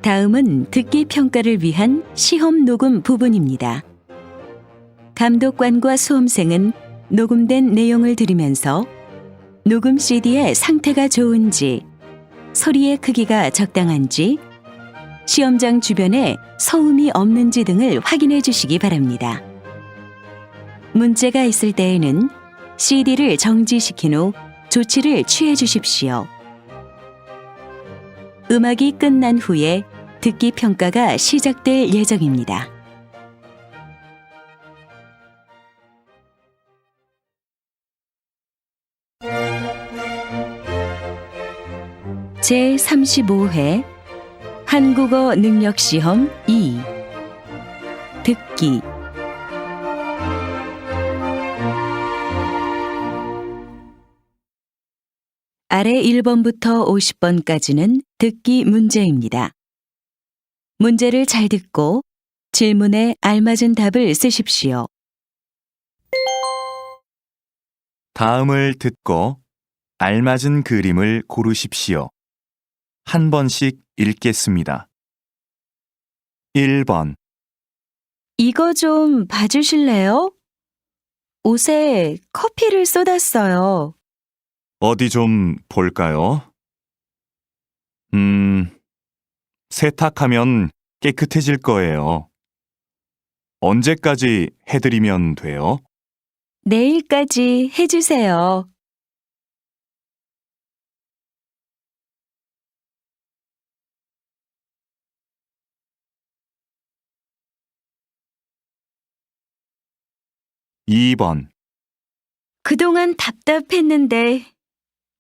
다음은 듣기 평가를 위한 시험 녹음 부분입니다. 감독관과 수험생은 녹음된 내용을 들으면서 녹음 CD의 상태가 좋은지, 소리의 크기가 적당한지, 시험장 주변에 소음이 없는지 등을 확인해 주시기 바랍니다. 문제가 있을 때에는 CD를 정지시킨 후 조치를 취해 주십시오. 음악이 끝난 후에 듣기 평가가 시작될 예정입니다. 제35회 한국어 능력시험 2 듣기 아래 1번부터 50번까지는 듣기 문제입니다. 문제를 잘 듣고 질문에 알맞은 답을 쓰십시오. 다음을 듣고 알맞은 그림을 고르십시오. 한 번씩 읽겠습니다. 1번. 이거 좀 봐주실래요? 옷에 커피를 쏟았어요. 어디 좀 볼까요? 세탁하면 깨끗해질 거예요. 언제까지 해드리면 돼요? 내일까지 해주세요. 2번. 그동안 답답했는데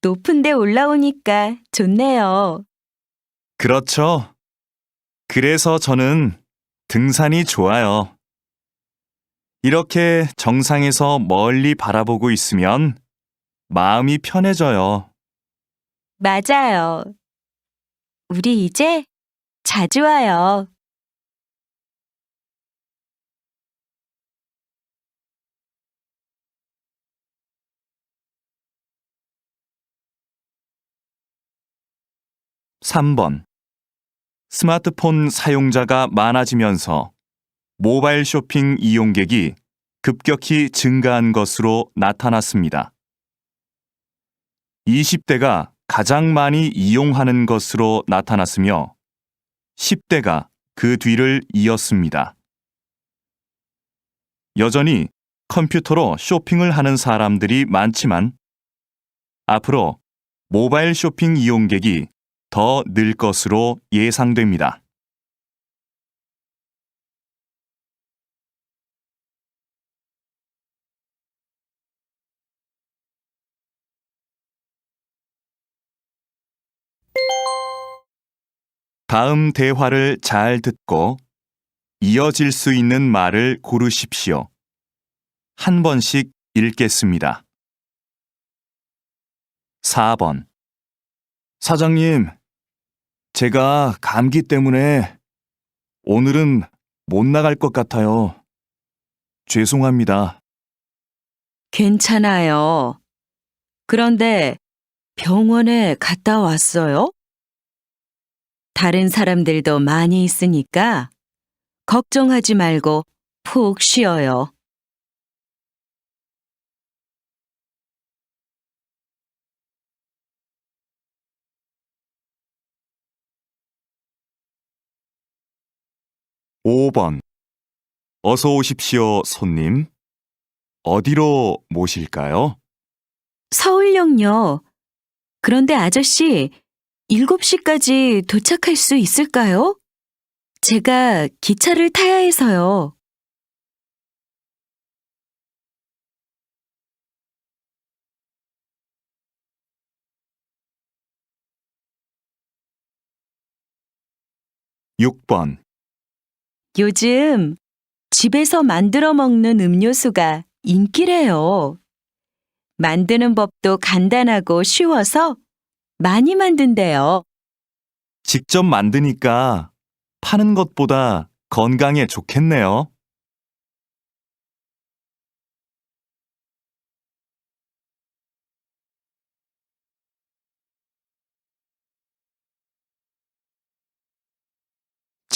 높은 데 올라오니까 좋네요. 그렇죠. 그래서 저는 등산이 좋아요. 이렇게 정상에서 멀리 바라보고 있으면 마음이 편해져요. 맞아요. 우리 이제 자주 와요. 3번. 스마트폰 사용자가 많아지면서 모바일 쇼핑 이용객이 급격히 증가한 것으로 나타났습니다. 20대가 가장 많이 이용하는 것으로 나타났으며 10대가 그 뒤를 이었습니다. 여전히 컴퓨터로 쇼핑을 하는 사람들이 많지만 앞으로 모바일 쇼핑 이용객이 더 늘 것으로 예상됩니다. 다음 대화를 잘 듣고 이어질 수 있는 말을 고르십시오. 한 번씩 읽겠습니다. 4번. 사장님, 제가 감기 때문에 오늘은 못 나갈 것 같아요. 죄송합니다. 괜찮아요. 그런데 병원에 갔다 왔어요? 다른 사람들도 많이 있으니까 걱정하지 말고 푹 쉬어요. 5번. 어서 오십시오, 손님. 어디로 모실까요? 서울역요. 그런데 아저씨, 7시까지 도착할 수 있을까요? 제가 기차를 타야 해서요. 6번. 요즘 집에서 만들어 먹는 음료수가 인기래요. 만드는 법도 간단하고 쉬워서 많이 만든대요. 직접 만드니까 파는 것보다 건강에 좋겠네요.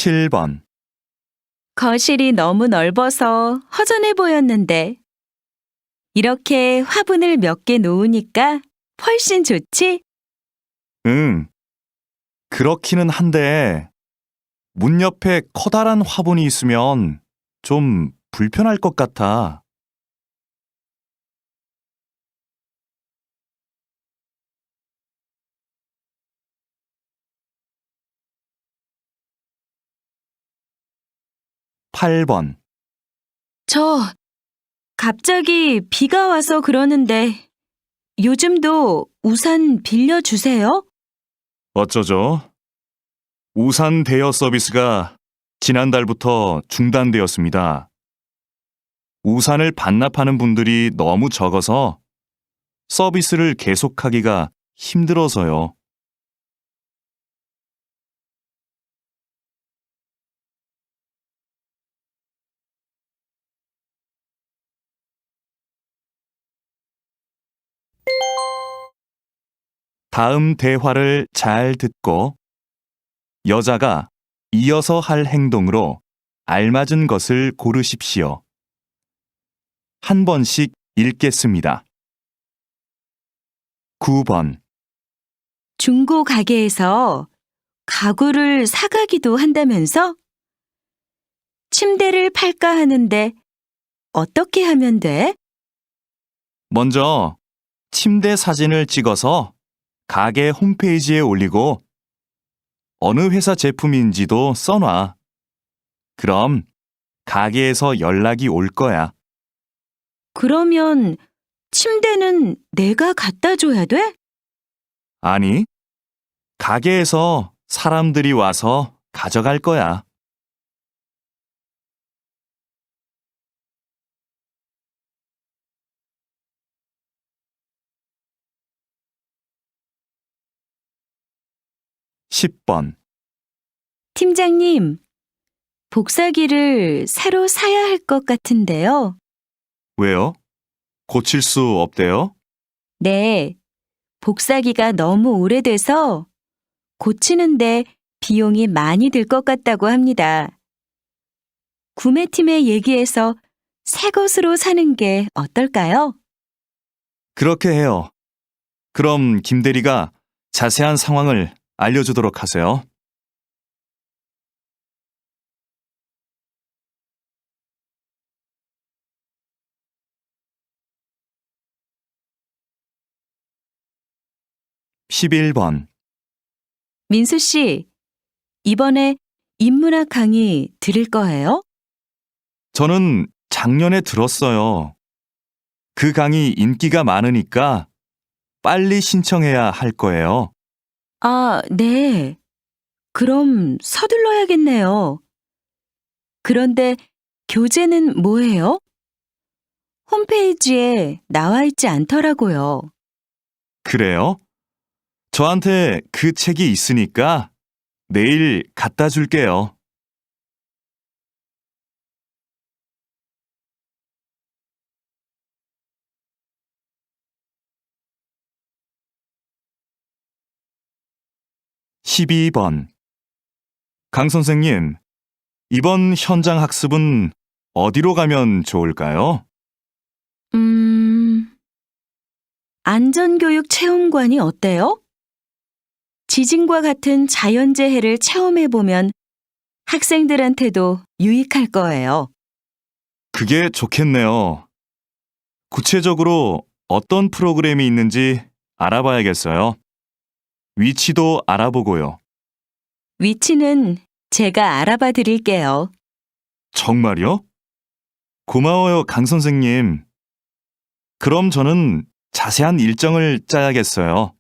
7번. 거실이 너무 넓어서 허전해 보였는데 이렇게 화분을 몇 개 놓으니까 훨씬 좋지? 응. 그렇기는 한데, 문 옆에 커다란 화분이 있으면 좀 불편할 것 같아. 팔 번. 저 갑자기 비가 와서 그러는데 요즘도 우산 빌려주세요? 어쩌죠? 우산 대여 서비스가 지난달부터 중단되었습니다. 우산을 반납하는 분들이 너무 적어서 서비스를 계속하기가 힘들어서요. 다음 대화를 잘 듣고 여자가 이어서 할 행동으로 알맞은 것을 고르십시오. 한 번씩 읽겠습니다. 9번. 중고 가게에서 가구를 사가기도 한다면서? 침대를 팔까 하는데 어떻게 하면 돼? 먼저 침대 사진을 찍어서 가게 홈페이지에 올리고 어느 회사 제품인지도 써놔. 그럼 가게에서 연락이 올 거야. 그러면 침대는 내가 갖다 줘야 돼? 아니, 가게에서 사람들이 와서 가져갈 거야. 10번. 팀장님, 복사기를 새로 사야 할 것 같은데요. 왜요? 고칠 수 없대요? 네, 복사기가 너무 오래돼서 고치는데 비용이 많이 들 것 같다고 합니다. 구매팀에 얘기해서 새 것으로 사는 게 어떨까요? 그렇게 해요. 그럼 김 대리가 자세한 상황을 알려주도록 하세요. (11번) 민수 씨, 이번에 인문학 강의 들을 거예요? 저는 작년에 들었어요. 그 강의 인기가 많으니까 빨리 신청해야 할 거예요. 아, 네. 그럼 서둘러야겠네요. 그런데 교재는 뭐예요? 홈페이지에 나와 있지 않더라고요. 그래요? 저한테 그 책이 있으니까 내일 갖다 줄게요. 12번. 강 선생님, 이번 현장 학습은 어디로 가면 좋을까요? 안전교육 체험관이 어때요? 지진과 같은 자연재해를 체험해보면 학생들한테도 유익할 거예요. 그게 좋겠네요. 구체적으로 어떤 프로그램이 있는지 알아봐야겠어요. 위치도 알아보고요. 위치는 제가 알아봐 드릴게요. 정말요? 고마워요, 강 선생님. 그럼 저는 자세한 일정을 짜야겠어요.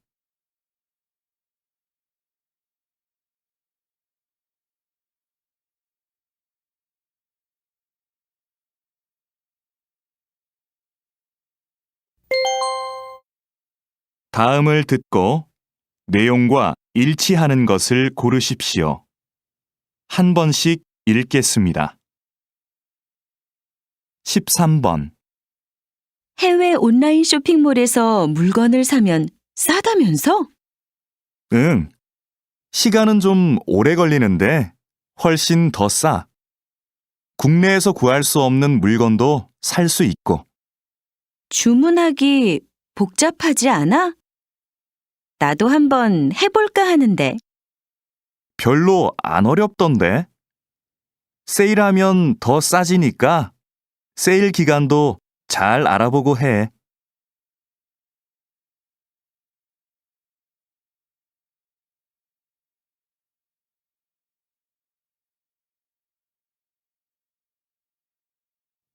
다음을 듣고 내용과 일치하는 것을 고르십시오. 한 번씩 읽겠습니다. 13번. 해외 온라인 쇼핑몰에서 물건을 사면 싸다면서? 응. 시간은 좀 오래 걸리는데 훨씬 더 싸. 국내에서 구할 수 없는 물건도 살 수 있고. 주문하기 복잡하지 않아? 나도 한번 해볼까 하는데. 별로 안 어렵던데. 세일하면 더 싸지니까 세일 기간도 잘 알아보고 해.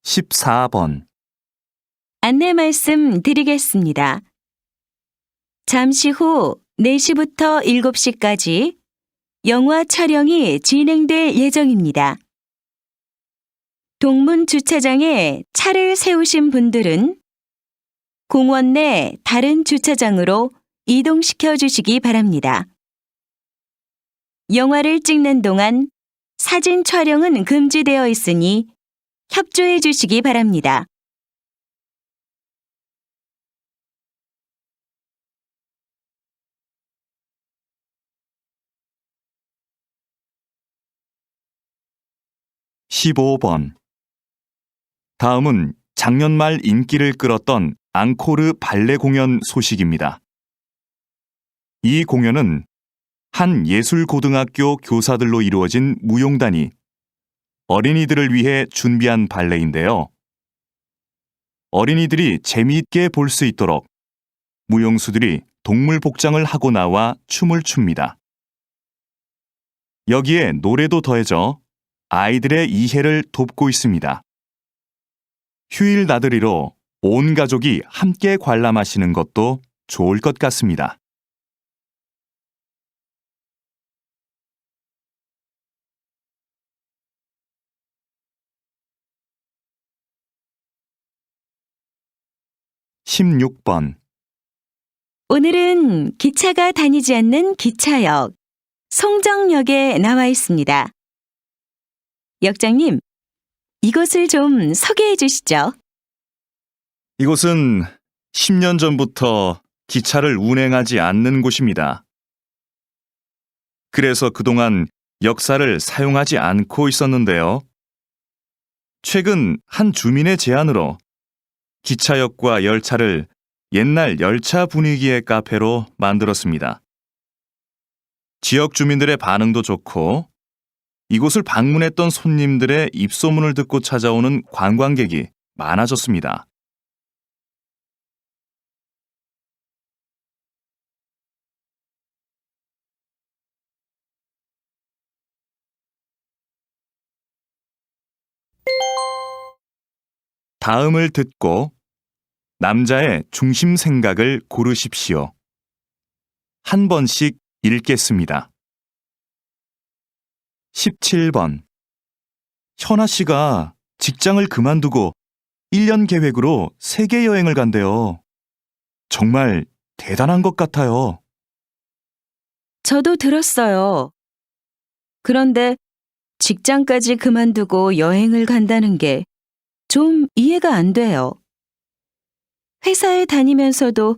(14번) 안내 말씀 드리겠습니다. 잠시 후 4시부터 7시까지 영화 촬영이 진행될 예정입니다. 동문 주차장에 차를 세우신 분들은 공원 내 다른 주차장으로 이동시켜 주시기 바랍니다. 영화를 찍는 동안 사진 촬영은 금지되어 있으니 협조해 주시기 바랍니다. (15번) 다음은 작년 말 인기를 끌었던 앙코르 발레 공연 소식입니다. 이 공연은 한 예술고등학교 교사들로 이루어진 무용단이 어린이들을 위해 준비한 발레인데요. 어린이들이 재미있게 볼 수 있도록 무용수들이 동물 복장을 하고 나와 춤을 춥니다. 여기에 노래도 더해져 아이들의 이해를 돕고 있습니다. 휴일 나들이로 온 가족이 함께 관람하시는 것도 좋을 것 같습니다. (16번) 오늘은 기차가 다니지 않는 기차역, 송정역에 나와 있습니다. 역장님, 이곳을 좀 소개해 주시죠. 이곳은 10년 전부터 기차를 운행하지 않는 곳입니다. 그래서 그동안 역사를 사용하지 않고 있었는데요. 최근 한 주민의 제안으로 기차역과 열차를 옛날 열차 분위기의 카페로 만들었습니다. 지역 주민들의 반응도 좋고 이곳을 방문했던 손님들의 입소문을 듣고 찾아오는 관광객이 많아졌습니다. 다음을 듣고 남자의 중심 생각을 고르십시오. 한 번씩 읽겠습니다. 17번. 현아 씨가 직장을 그만두고 1년 계획으로 세계 여행을 간대요. 정말 대단한 것 같아요. 저도 들었어요. 그런데 직장까지 그만두고 여행을 간다는 게 좀 이해가 안 돼요. 회사에 다니면서도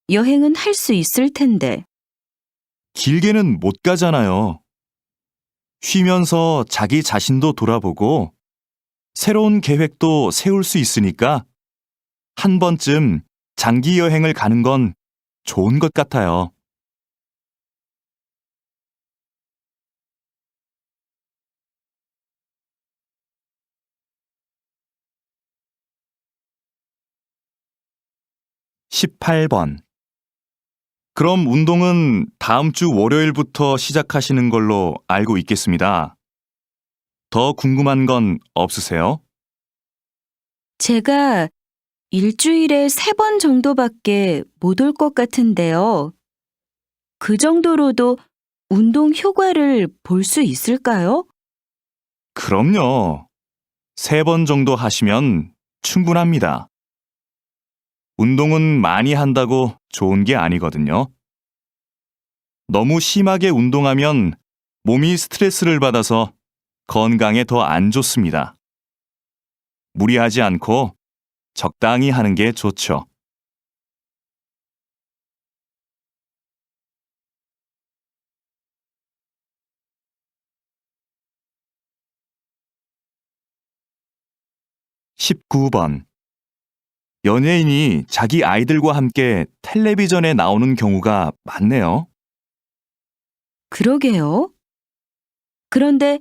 여행은 할 수 있을 텐데. 길게는 못 가잖아요. 쉬면서 자기 자신도 돌아보고 새로운 계획도 세울 수 있으니까 한 번쯤 장기 여행을 가는 건 좋은 것 같아요. (18번) 그럼 운동은 다음 주 월요일부터 시작하시는 걸로 알고 있겠습니다. 더 궁금한 건 없으세요? 제가 일주일에 3번 정도밖에 못 올 것 같은데요. 그 정도로도 운동 효과를 볼 수 있을까요? 그럼요. 3번 정도 하시면 충분합니다. 운동은 많이 한다고 좋은 게 아니거든요. 너무 심하게 운동하면 몸이 스트레스를 받아서 건강에 더 안 좋습니다. 무리하지 않고 적당히 하는 게 좋죠. 19번. 연예인이 자기 아이들과 함께 텔레비전에 나오는 경우가 많네요. 그러게요. 그런데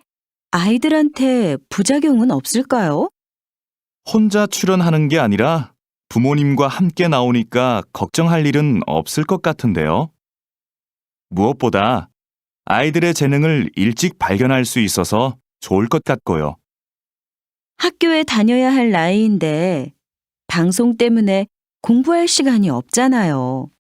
아이들한테 부작용은 없을까요? 혼자 출연하는 게 아니라 부모님과 함께 나오니까 걱정할 일은 없을 것 같은데요. 무엇보다 아이들의 재능을 일찍 발견할 수 있어서 좋을 것 같고요. 학교에 다녀야 할 나이인데 방송 때문에 공부할 시간이 없잖아요.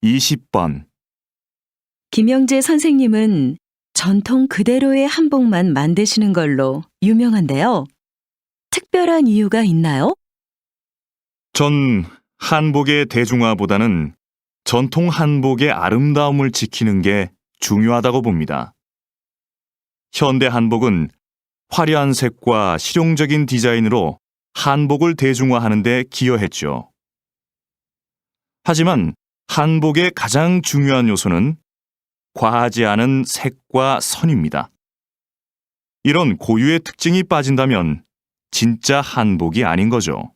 (20번) 김영재 선생님은 전통 그대로의 한복만 만드시는 걸로 유명한데요. 특별한 이유가 있나요? 전 한복의 대중화보다는 전통 한복의 아름다움을 지키는 게 중요하다고 봅니다. 현대 한복은 화려한 색과 실용적인 디자인으로 한복을 대중화하는 데 기여했죠. 하지만 한복의 가장 중요한 요소는 과하지 않은 색과 선입니다. 이런 고유의 특징이 빠진다면 진짜 한복이 아닌 거죠.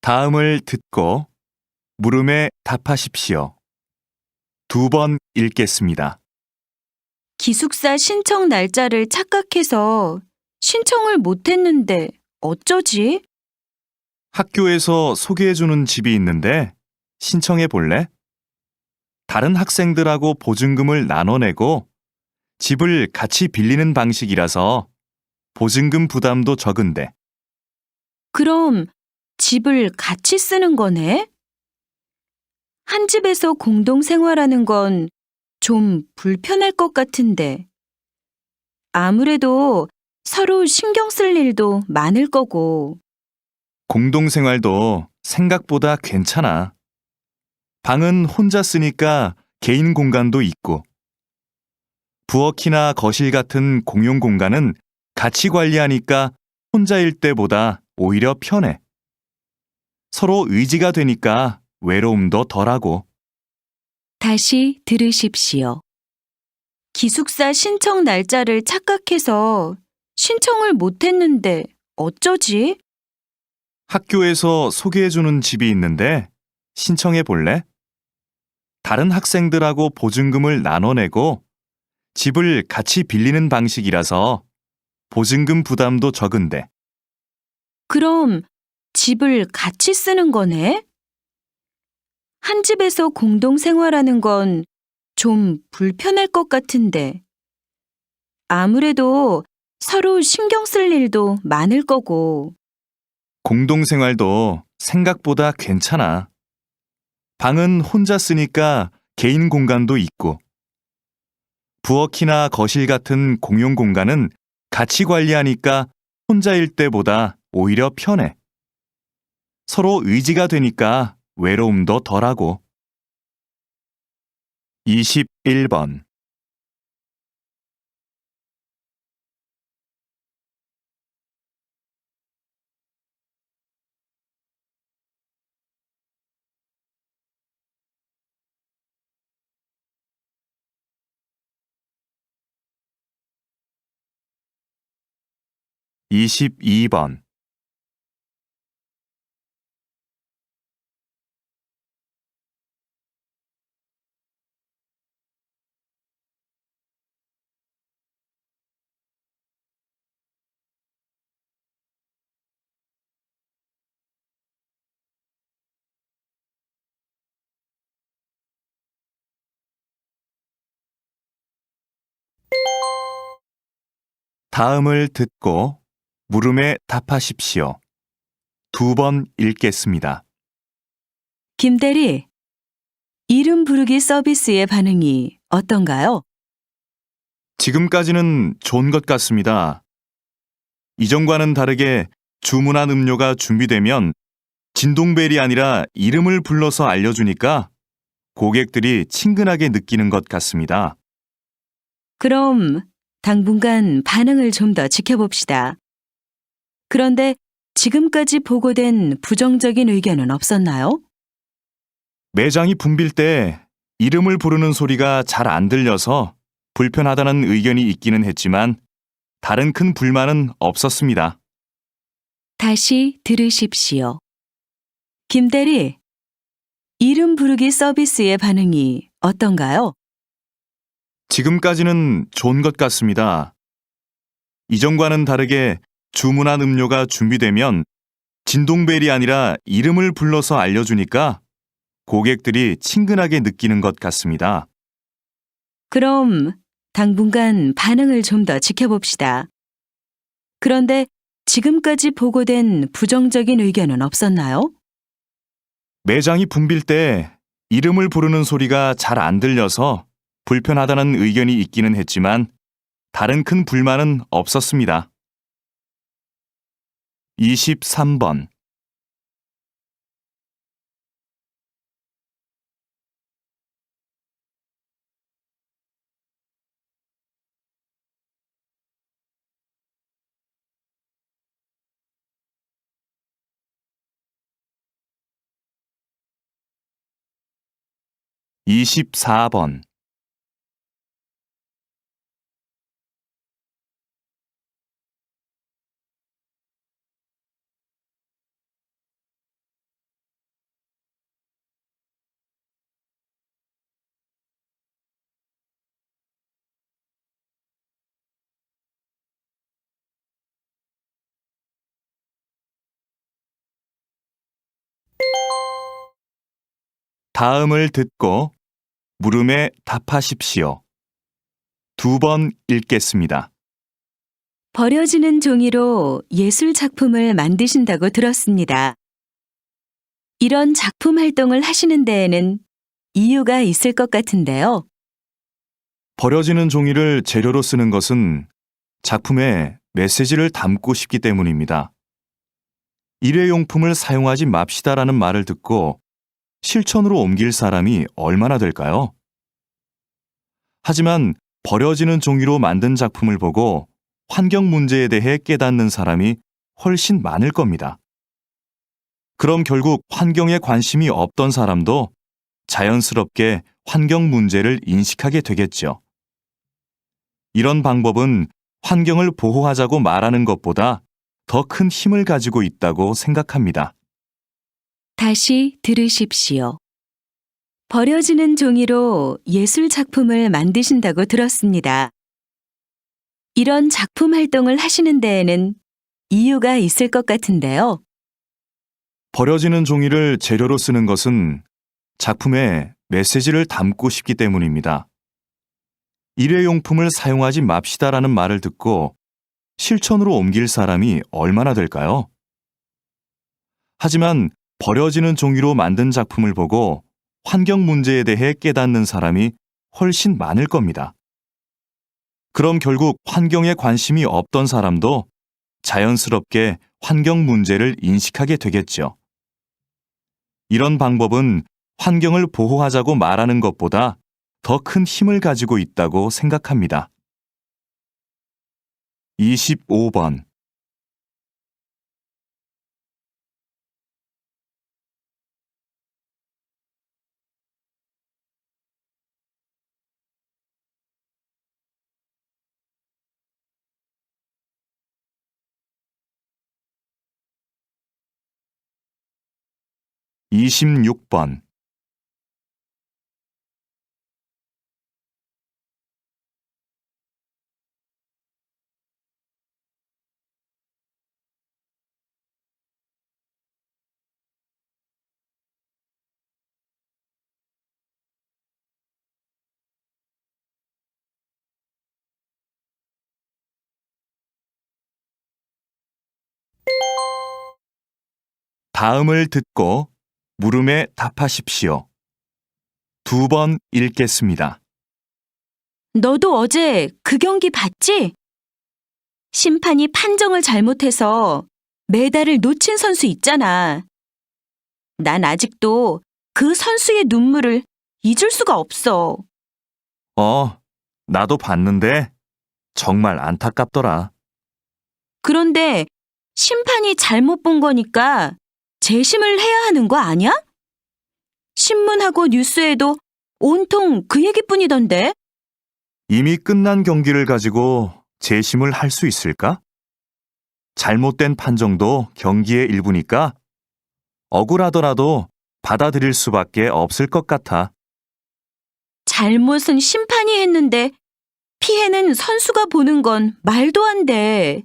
다음을 듣고 물음에 답하십시오. 2번 읽겠습니다. 기숙사 신청 날짜를 착각해서 신청을 못했는데 어쩌지? 학교에서 소개해주는 집이 있는데 신청해 볼래? 다른 학생들하고 보증금을 나눠내고 집을 같이 빌리는 방식이라서 보증금 부담도 적은데. 그럼 집을 같이 쓰는 거네? 한 집에서 공동 생활하는 건 좀 불편할 것 같은데. 아무래도 서로 신경 쓸 일도 많을 거고. 공동생활도 생각보다 괜찮아. 방은 혼자 쓰니까 개인 공간도 있고, 부엌이나 거실 같은 공용 공간은 같이 관리하니까 혼자일 때보다 오히려 편해. 서로 의지가 되니까 외로움도 덜하고. 다시 들으십시오. 기숙사 신청 날짜를 착각해서 신청을 못했는데 어쩌지? 학교에서 소개해주는 집이 있는데 신청해 볼래? 다른 학생들하고 보증금을 나눠내고 집을 같이 빌리는 방식이라서 보증금 부담도 적은데. 그럼 집을 같이 쓰는 거네? 한 집에서 공동 생활하는 건 좀 불편할 것 같은데. 아무래도 서로 신경 쓸 일도 많을 거고. 공동생활도 생각보다 괜찮아. 방은 혼자 쓰니까 개인 공간도 있고, 부엌이나 거실 같은 공용 공간은 같이 관리하니까 혼자일 때보다 오히려 편해. 서로 의지가 되니까 외로움도 덜하고. 21번. (22번) 다음을 듣고 물음에 답하십시오. 2번 읽겠습니다. 김대리, 이름 부르기 서비스의 반응이 어떤가요? 지금까지는 좋은 것 같습니다. 이전과는 다르게 주문한 음료가 준비되면 진동벨이 아니라 이름을 불러서 알려주니까 고객들이 친근하게 느끼는 것 같습니다. 그럼 당분간 반응을 좀 더 지켜봅시다. 그런데 지금까지 보고된 부정적인 의견은 없었나요? 매장이 붐빌 때 이름을 부르는 소리가 잘 안 들려서 불편하다는 의견이 있기는 했지만 다른 큰 불만은 없었습니다. 다시 들으십시오. 김대리, 이름 부르기 서비스의 반응이 어떤가요? 지금까지는 좋은 것 같습니다. 이전과는 다르게 주문한 음료가 준비되면 진동벨이 아니라 이름을 불러서 알려주니까 고객들이 친근하게 느끼는 것 같습니다. 그럼 당분간 반응을 좀 더 지켜봅시다. 그런데 지금까지 보고된 부정적인 의견은 없었나요? 매장이 붐빌 때 이름을 부르는 소리가 잘 안 들려서 불편하다는 의견이 있기는 했지만 다른 큰 불만은 없었습니다. 23번. 이십사 번. 다음을 듣고 물음에 답하십시오. 2번 읽겠습니다. 버려지는 종이로 예술 작품을 만드신다고 들었습니다. 이런 작품 활동을 하시는 데에는 이유가 있을 것 같은데요. 버려지는 종이를 재료로 쓰는 것은 작품에 메시지를 담고 싶기 때문입니다. 일회용품을 사용하지 맙시다라는 말을 듣고 실천으로 옮길 사람이 얼마나 될까요? 하지만 버려지는 종이로 만든 작품을 보고 환경 문제에 대해 깨닫는 사람이 훨씬 많을 겁니다. 그럼 결국 환경에 관심이 없던 사람도 자연스럽게 환경 문제를 인식하게 되겠죠. 이런 방법은 환경을 보호하자고 말하는 것보다 더 큰 힘을 가지고 있다고 생각합니다. 다시 들으십시오. 버려지는 종이로 예술 작품을 만드신다고 들었습니다. 이런 작품 활동을 하시는 데에는 이유가 있을 것 같은데요. 버려지는 종이를 재료로 쓰는 것은 작품에 메시지를 담고 싶기 때문입니다. 일회용품을 사용하지 맙시다라는 말을 듣고 실천으로 옮길 사람이 얼마나 될까요? 하지만 버려지는 종이로 만든 작품을 보고 환경 문제에 대해 깨닫는 사람이 훨씬 많을 겁니다. 그럼 결국 환경에 관심이 없던 사람도 자연스럽게 환경 문제를 인식하게 되겠죠. 이런 방법은 환경을 보호하자고 말하는 것보다 더 큰 힘을 가지고 있다고 생각합니다. 25번. 이십육 번. 다음을 듣고 물음에 답하십시오. 2번 읽겠습니다. 너도 어제 그 경기 봤지? 심판이 판정을 잘못해서 메달을 놓친 선수 있잖아. 난 아직도 그 선수의 눈물을 잊을 수가 없어. 나도 봤는데 정말 안타깝더라. 그런데 심판이 잘못 본 거니까 재심을 해야 하는 거 아니야? 신문하고 뉴스에도 온통 그 얘기뿐이던데. 이미 끝난 경기를 가지고 재심을 할 수 있을까? 잘못된 판정도 경기의 일부니까 억울하더라도 받아들일 수밖에 없을 것 같아. 잘못은 심판이 했는데 피해는 선수가 보는 건 말도 안 돼.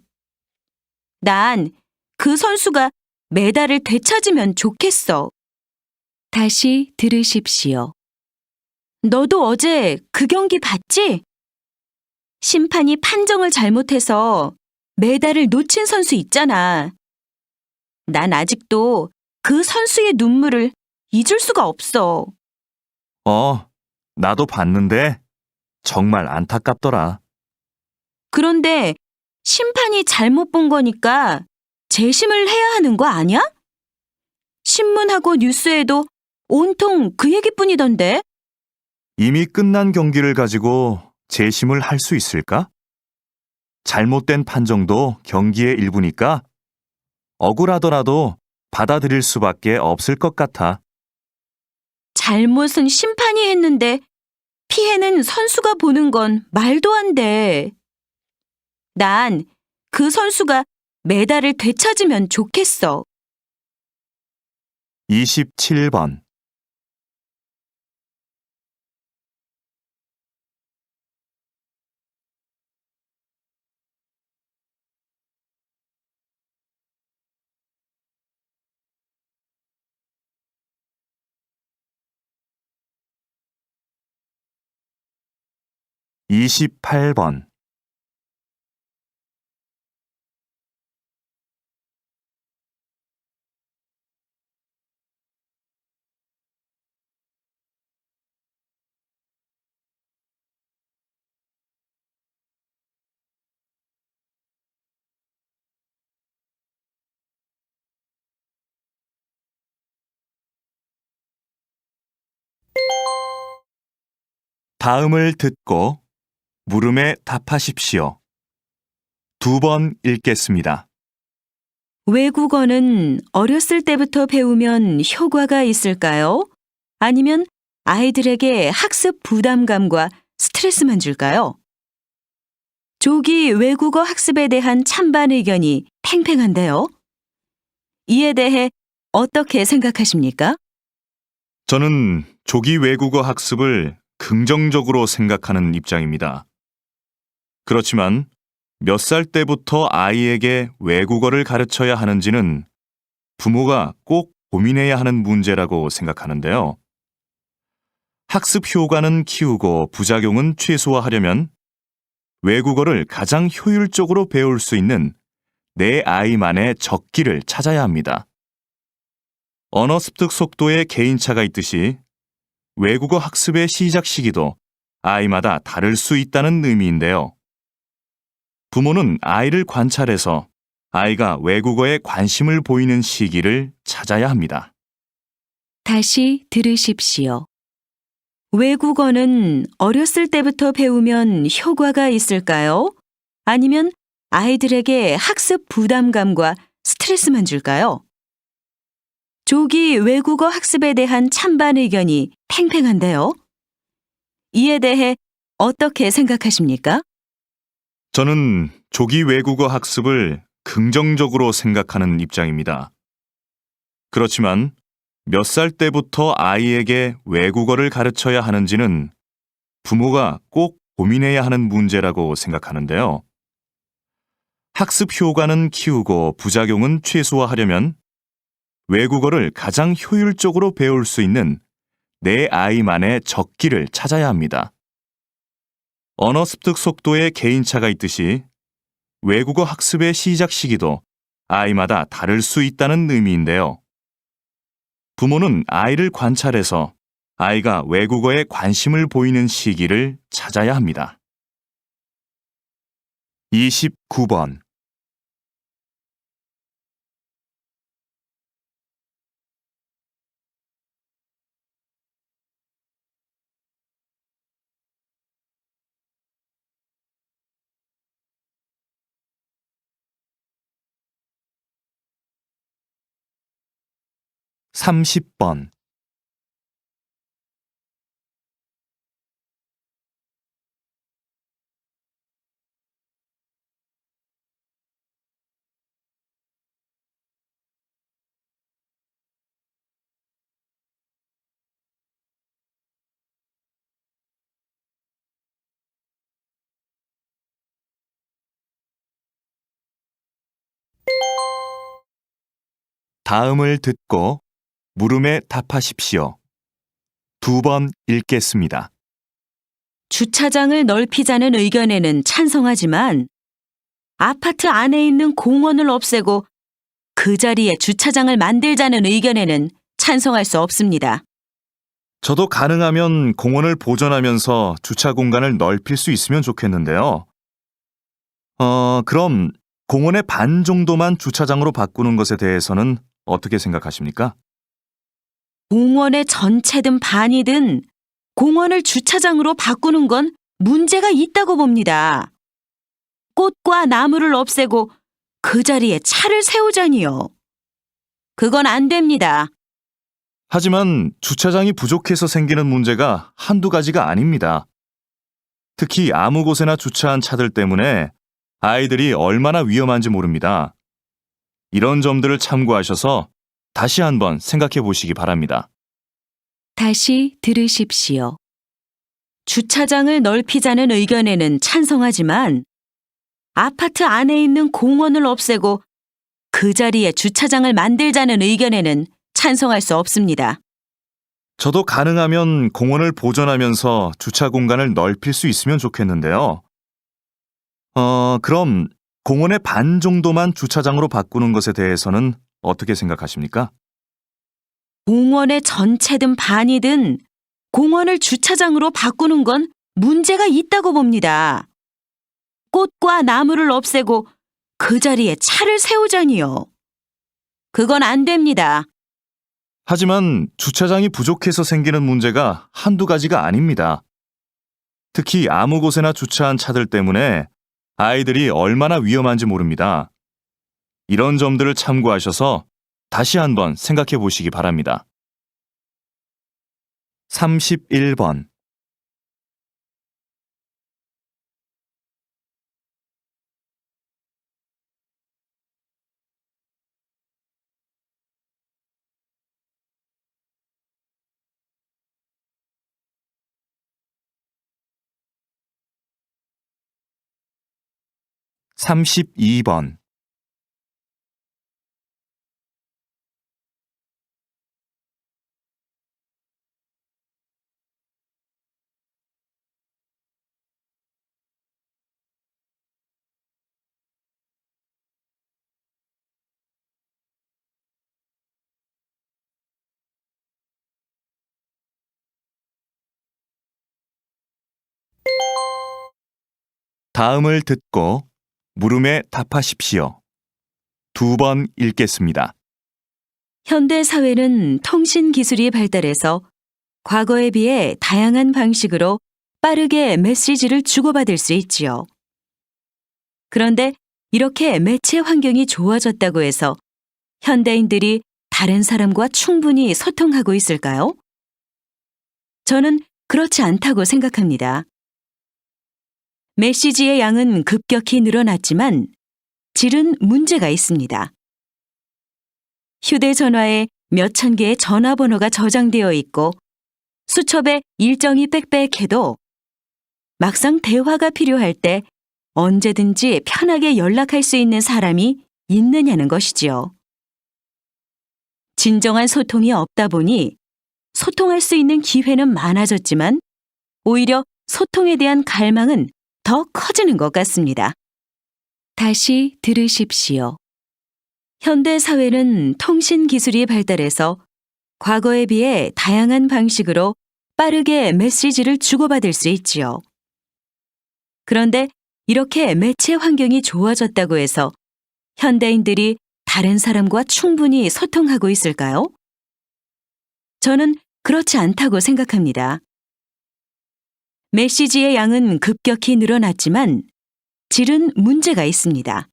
난 그 선수가 메달을 되찾으면 좋겠어. 다시 들으십시오. 너도 어제 그 경기 봤지? 심판이 판정을 잘못해서 메달을 놓친 선수 있잖아. 난 아직도 그 선수의 눈물을 잊을 수가 없어. 나도 봤는데 정말 안타깝더라. 그런데 심판이 잘못 본 거니까 재심을 해야 하는 거 아니야? 신문하고 뉴스에도 온통 그 얘기뿐이던데. 이미 끝난 경기를 가지고 재심을 할 수 있을까? 잘못된 판정도 경기의 일부니까 억울하더라도 받아들일 수밖에 없을 것 같아. 잘못은 심판이 했는데 피해는 선수가 보는 건 말도 안 돼. 난 그 선수가 메달을 되찾으면 좋겠어. 27번. 이십팔 번. 다음을 듣고 물음에 답하십시오. 2번 읽겠습니다. 외국어는 어렸을 때부터 배우면 효과가 있을까요? 아니면 아이들에게 학습 부담감과 스트레스만 줄까요? 조기 외국어 학습에 대한 찬반 의견이 팽팽한데요. 이에 대해 어떻게 생각하십니까? 저는 조기 외국어 학습을 긍정적으로 생각하는 입장입니다. 그렇지만 몇 살 때부터 아이에게 외국어를 가르쳐야 하는지는 부모가 꼭 고민해야 하는 문제라고 생각하는데요. 학습 효과는 키우고 부작용은 최소화하려면 외국어를 가장 효율적으로 배울 수 있는 내 아이만의 적기를 찾아야 합니다. 언어 습득 속도에 개인차가 있듯이 외국어 학습의 시작 시기도 아이마다 다를 수 있다는 의미인데요. 부모는 아이를 관찰해서 아이가 외국어에 관심을 보이는 시기를 찾아야 합니다. 다시 들으십시오. 외국어는 어렸을 때부터 배우면 효과가 있을까요? 아니면 아이들에게 학습 부담감과 스트레스만 줄까요? 조기 외국어 학습에 대한 찬반 의견이 팽팽한데요. 이에 대해 어떻게 생각하십니까? 저는 조기 외국어 학습을 긍정적으로 생각하는 입장입니다. 그렇지만 몇 살 때부터 아이에게 외국어를 가르쳐야 하는지는 부모가 꼭 고민해야 하는 문제라고 생각하는데요. 학습 효과는 키우고 부작용은 최소화하려면 외국어를 가장 효율적으로 배울 수 있는 내 아이만의 적기를 찾아야 합니다. 언어 습득 속도에 개인차가 있듯이 외국어 학습의 시작 시기도 아이마다 다를 수 있다는 의미인데요. 부모는 아이를 관찰해서 아이가 외국어에 관심을 보이는 시기를 찾아야 합니다. 29번. 30번. 다음을 듣고 물음에 답하십시오. 2번 읽겠습니다. 주차장을 넓히자는 의견에는 찬성하지만 아파트 안에 있는 공원을 없애고 그 자리에 주차장을 만들자는 의견에는 찬성할 수 없습니다. 저도 가능하면 공원을 보존하면서 주차 공간을 넓힐 수 있으면 좋겠는데요. 그럼 공원의 반 정도만 주차장으로 바꾸는 것에 대해서는 어떻게 생각하십니까? 공원의 전체든 반이든 공원을 주차장으로 바꾸는 건 문제가 있다고 봅니다. 꽃과 나무를 없애고 그 자리에 차를 세우자니요. 그건 안 됩니다. 하지만 주차장이 부족해서 생기는 문제가 한두 가지가 아닙니다. 특히 아무 곳에나 주차한 차들 때문에 아이들이 얼마나 위험한지 모릅니다. 이런 점들을 참고하셔서 다시 한번 생각해 보시기 바랍니다. 다시 들으십시오. 주차장을 넓히자는 의견에는 찬성하지만 아파트 안에 있는 공원을 없애고 그 자리에 주차장을 만들자는 의견에는 찬성할 수 없습니다. 저도 가능하면 공원을 보존하면서 주차 공간을 넓힐 수 있으면 좋겠는데요. 그럼 공원의 반 정도만 주차장으로 바꾸는 것에 대해서는 어떻게 생각하십니까? 공원의 전체든 반이든 공원을 주차장으로 바꾸는 건 문제가 있다고 봅니다. 꽃과 나무를 없애고 그 자리에 차를 세우자니요. 그건 안 됩니다. 하지만 주차장이 부족해서 생기는 문제가 한두 가지가 아닙니다. 특히 아무 곳에나 주차한 차들 때문에 아이들이 얼마나 위험한지 모릅니다. 이런 점들을 참고하셔서 다시 한번 생각해 보시기 바랍니다. 31번. 삼십이 번. 다음을 듣고 물음에 답하십시오. 2번 읽겠습니다. 현대 사회는 통신 기술이 발달해서 과거에 비해 다양한 방식으로 빠르게 메시지를 주고받을 수 있지요. 그런데 이렇게 매체 환경이 좋아졌다고 해서 현대인들이 다른 사람과 충분히 소통하고 있을까요? 저는 그렇지 않다고 생각합니다. 메시지의 양은 급격히 늘어났지만 질은 문제가 있습니다. 휴대전화에 몇천 개의 전화번호가 저장되어 있고 수첩에 일정이 빽빽해도 막상 대화가 필요할 때 언제든지 편하게 연락할 수 있는 사람이 있느냐는 것이지요. 진정한 소통이 없다 보니 소통할 수 있는 기회는 많아졌지만 오히려 소통에 대한 갈망은 더 커지는 것 같습니다. 다시 들으십시오. 현대 사회는 통신 기술이 발달해서 과거에 비해 다양한 방식으로 빠르게 메시지를 주고받을 수 있지요. 그런데 이렇게 매체 환경이 좋아졌다고 해서 현대인들이 다른 사람과 충분히 소통하고 있을까요? 저는 그렇지 않다고 생각합니다. 메시지의 양은 급격히 늘어났지만 질은 문제가 있습니다.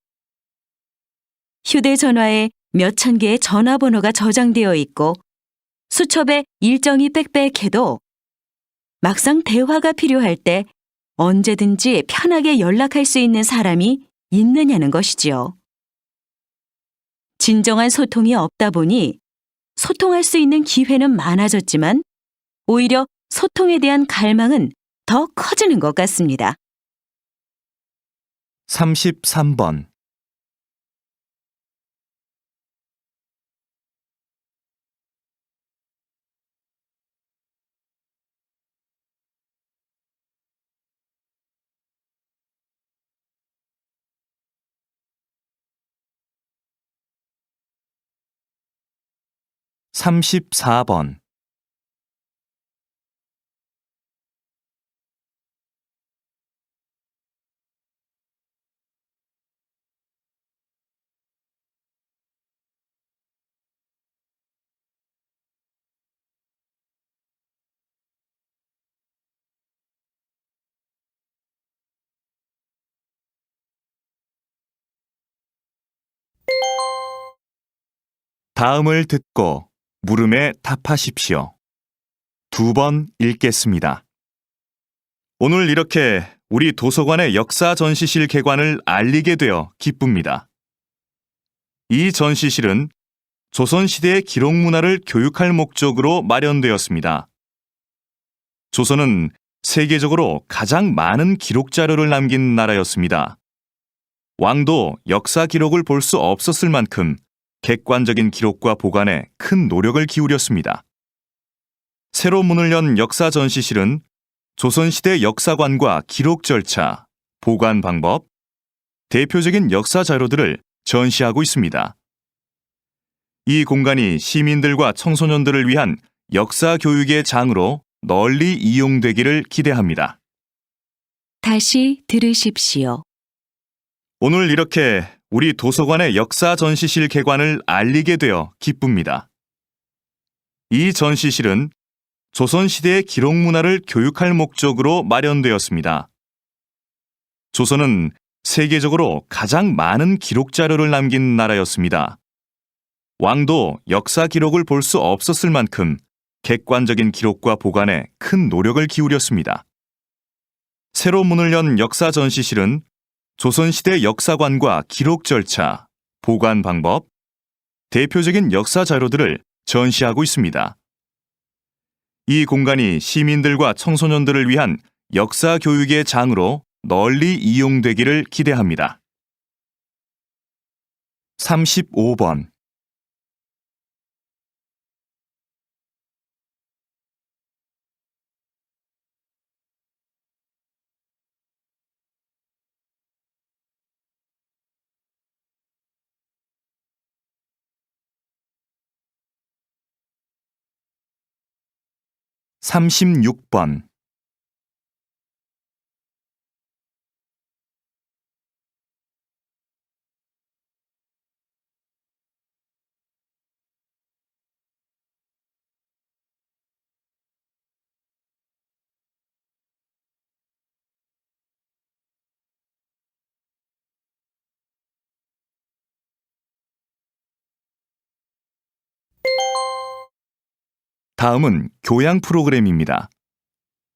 휴대전화에 몇천 개의 전화번호가 저장되어 있고 수첩에 일정이 빽빽해도 막상 대화가 필요할 때 언제든지 편하게 연락할 수 있는 사람이 있느냐는 것이지요. 진정한 소통이 없다 보니 소통할 수 있는 기회는 많아졌지만 오히려 소통에 대한 갈망은 더 커지는 것 같습니다. 33번. 삼십사 번. 다음을 듣고 물음에 답하십시오. 2번 읽겠습니다. 오늘 이렇게 우리 도서관의 역사 전시실 개관을 알리게 되어 기쁩니다. 이 전시실은 조선시대의 기록 문화를 교육할 목적으로 마련되었습니다. 조선은 세계적으로 가장 많은 기록 자료를 남긴 나라였습니다. 왕도 역사 기록을 볼 수 없었을 만큼 객관적인 기록과 보관에 큰 노력을 기울였습니다. 새로 문을 연 역사 전시실은 조선시대 역사관과 기록 절차, 보관 방법, 대표적인 역사 자료들을 전시하고 있습니다. 이 공간이 시민들과 청소년들을 위한 역사 교육의 장으로 널리 이용되기를 기대합니다. 다시 들으십시오. 오늘 이렇게 우리 도서관의 역사 전시실 개관을 알리게 되어 기쁩니다. 이 전시실은 조선시대의 기록 문화를 교육할 목적으로 마련되었습니다. 조선은 세계적으로 가장 많은 기록 자료를 남긴 나라였습니다. 왕도 역사 기록을 볼 수 없었을 만큼 객관적인 기록과 보관에 큰 노력을 기울였습니다. 새로 문을 연 역사 전시실은 조선시대 역사관과 기록 절차, 보관 방법, 대표적인 역사 자료들을 전시하고 있습니다. 이 공간이 시민들과 청소년들을 위한 역사 교육의 장으로 널리 이용되기를 기대합니다. 35번. 삼십육 번. 다음은 교양 프로그램입니다.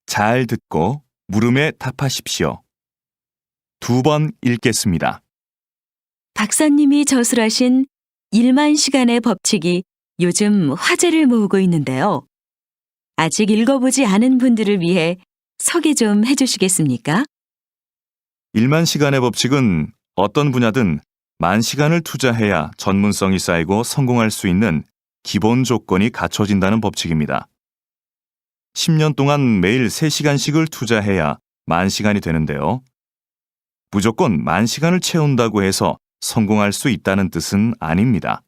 잘 듣고 물음에 답하십시오. 2번 읽겠습니다. 박사님이 저술하신 1만 시간의 법칙이 요즘 화제를 모으고 있는데요. 아직 읽어보지 않은 분들을 위해 소개 좀 해주시겠습니까? 1만 시간의 법칙은 어떤 분야든 10,000시간을 투자해야 전문성이 쌓이고 성공할 수 있는 기본 조건이 갖춰진다는 법칙입니다. 10년 동안 매일 3시간씩을 투자해야 10,000시간이 되는데요. 무조건 10,000시간을 채운다고 해서 성공할 수 있다는 뜻은 아닙니다.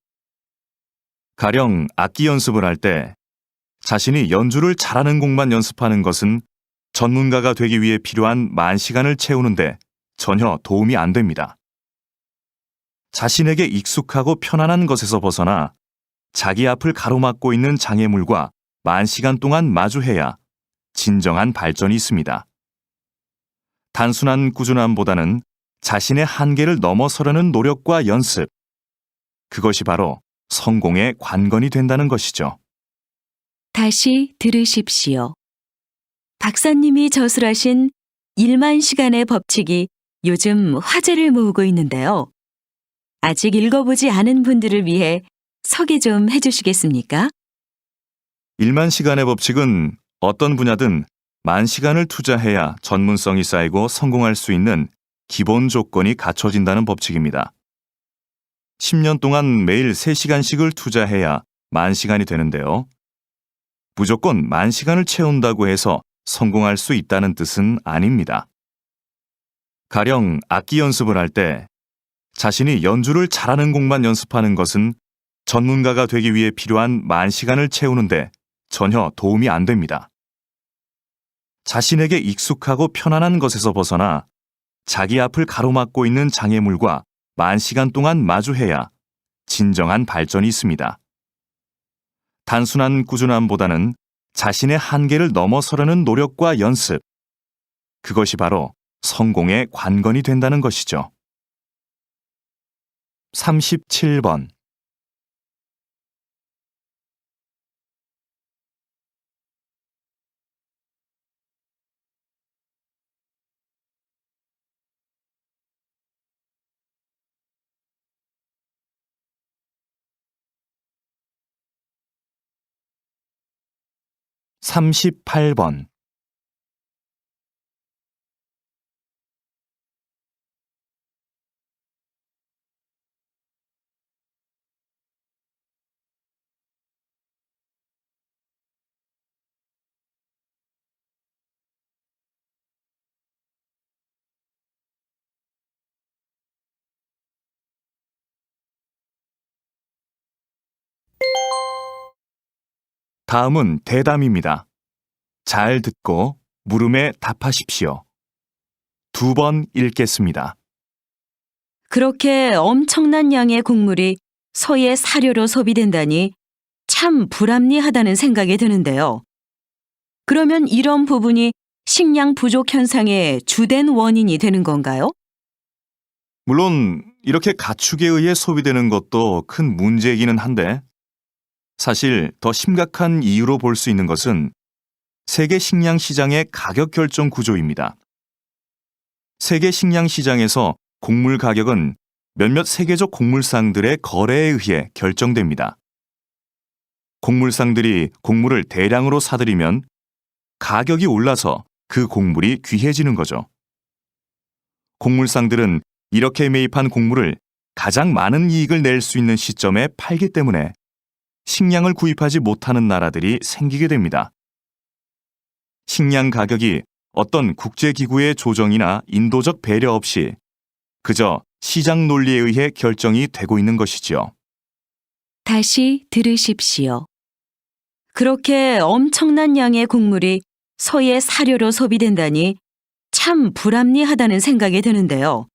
가령 악기 연습을 할 때 자신이 연주를 잘하는 곡만 연습하는 것은 전문가가 되기 위해 필요한 10,000시간을 채우는데 전혀 도움이 안 됩니다. 자신에게 익숙하고 편안한 것에서 벗어나 자기 앞을 가로막고 있는 장애물과 10,000시간 동안 마주해야 진정한 발전이 있습니다. 단순한 꾸준함보다는 자신의 한계를 넘어서려는 노력과 연습, 그것이 바로 성공의 관건이 된다는 것이죠. 다시 들으십시오. 박사님이 저술하신 1만 시간의 법칙이 요즘 화제를 모으고 있는데요. 아직 읽어보지 않은 분들을 위해 소개 좀 해주시겠습니까? 1만 시간의 법칙은 어떤 분야든 만 시간을 투자해야 전문성이 쌓이고 성공할 수 있는 기본 조건이 갖춰진다는 법칙입니다. 10년 동안 매일 3시간씩을 투자해야 만 시간이 되는데요. 무조건 만 시간을 채운다고 해서 성공할 수 있다는 뜻은 아닙니다. 가령 악기 연습을 할 때 자신이 연주를 잘하는 곡만 연습하는 것은 전문가가 되기 위해 필요한 만 시간을 채우는데 전혀 도움이 안 됩니다. 자신에게 익숙하고 편안한 것에서 벗어나 자기 앞을 가로막고 있는 장애물과 만 시간 동안 마주해야 진정한 발전이 있습니다. 단순한 꾸준함보다는 자신의 한계를 넘어서려는 노력과 연습, 그것이 바로 성공의 관건이 된다는 것이죠. 37번. 삼십팔 번. 다음은 대담입니다. 잘 듣고 물음에 답하십시오. 2번 읽겠습니다. 그렇게 엄청난 양의 곡물이 소의 사료로 소비된다니 참 불합리하다는 생각이 드는데요. 그러면 이런 부분이 식량 부족 현상의 주된 원인이 되는 건가요? 물론 이렇게 가축에 의해 소비되는 것도 큰 문제이기는 한데 사실 더 심각한 이유로 볼 수 있는 것은 세계 식량 시장의 가격 결정 구조입니다. 세계 식량 시장에서 곡물 가격은 몇몇 세계적 곡물상들의 거래에 의해 결정됩니다. 곡물상들이 곡물을 대량으로 사들이면 가격이 올라서 그 곡물이 귀해지는 거죠. 곡물상들은 이렇게 매입한 곡물을 가장 많은 이익을 낼 수 있는 시점에 팔기 때문에 식량을 구입하지 못하는 나라들이 생기게 됩니다. 식량 가격이 어떤 국제기구의 조정이나 인도적 배려 없이 그저 시장 논리에 의해 결정이 되고 있는 것이지요. 다시 들으십시오. 그렇게 엄청난 양의 곡물이 소의 사료로 소비된다니 참 불합리하다는 생각이 드는데요.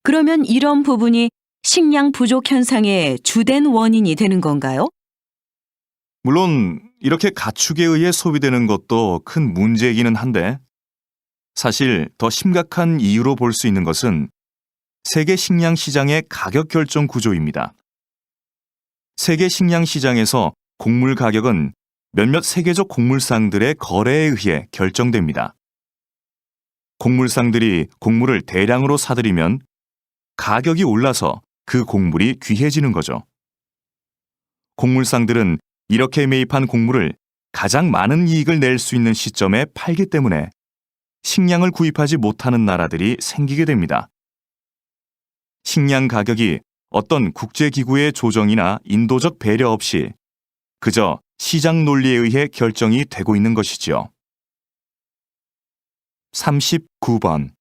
그러면 이런 부분이 식량 부족 현상의 주된 원인이 되는 건가요? 물론 이렇게 가축에 의해 소비되는 것도 큰 문제이기는 한데 사실 더 심각한 이유로 볼 수 있는 것은 세계 식량 시장의 가격 결정 구조입니다. 세계 식량 시장에서 곡물 가격은 몇몇 세계적 곡물상들의 거래에 의해 결정됩니다. 곡물상들이 곡물을 대량으로 사들이면 가격이 올라서 그 곡물이 귀해지는 거죠. 곡물상들은 이렇게 매입한 곡물을 가장 많은 이익을 낼 수 있는 시점에 팔기 때문에 식량을 구입하지 못하는 나라들이 생기게 됩니다. 식량 가격이 어떤 국제기구의 조정이나 인도적 배려 없이 그저 시장 논리에 의해 결정이 되고 있는 것이지요. 39번.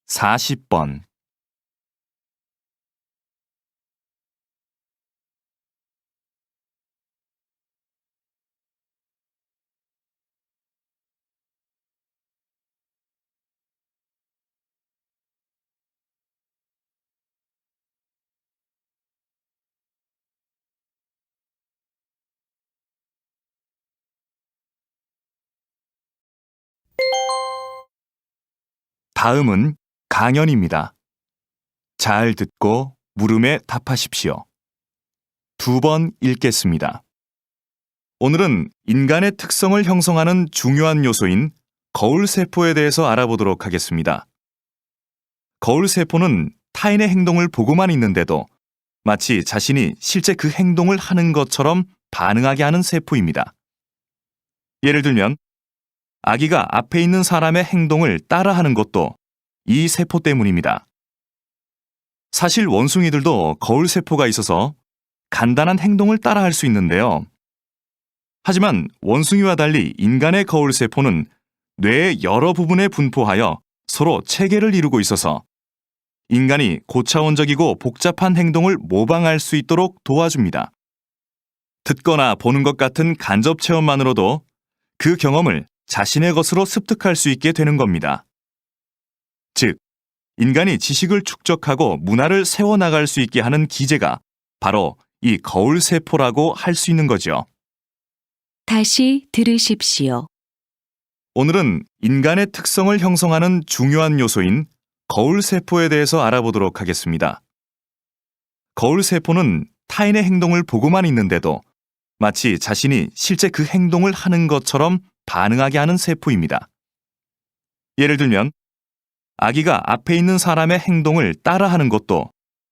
사십 번. 다음은 강연입니다. 잘 듣고 물음에 답하십시오. 2번 읽겠습니다. 오늘은 인간의 특성을 형성하는 중요한 요소인 거울세포에 대해서 알아보도록 하겠습니다. 거울세포는 타인의 행동을 보고만 있는데도 마치 자신이 실제 그 행동을 하는 것처럼 반응하게 하는 세포입니다. 예를 들면 아기가 앞에 있는 사람의 행동을 따라하는 것도 이 세포 때문입니다. 사실 원숭이들도 거울세포가 있어서 간단한 행동을 따라할 수 있는데요. 하지만 원숭이와 달리 인간의 거울세포는 뇌의 여러 부분에 분포하여 서로 체계를 이루고 있어서 인간이 고차원적이고 복잡한 행동을 모방할 수 있도록 도와줍니다. 듣거나 보는 것 같은 간접 체험만으로도 그 경험을 자신의 것으로 습득할 수 있게 되는 겁니다. 즉, 인간이 지식을 축적하고 문화를 세워나갈 수 있게 하는 기제가 바로 이 거울세포라고 할 수 있는 거죠. 다시 들으십시오. 오늘은 인간의 특성을 형성하는 중요한 요소인 거울세포에 대해서 알아보도록 하겠습니다. 거울세포는 타인의 행동을 보고만 있는데도 마치 자신이 실제 그 행동을 하는 것처럼 반응하게 하는 세포입니다. 예를 들면 아기가 앞에 있는 사람의 행동을 따라하는 것도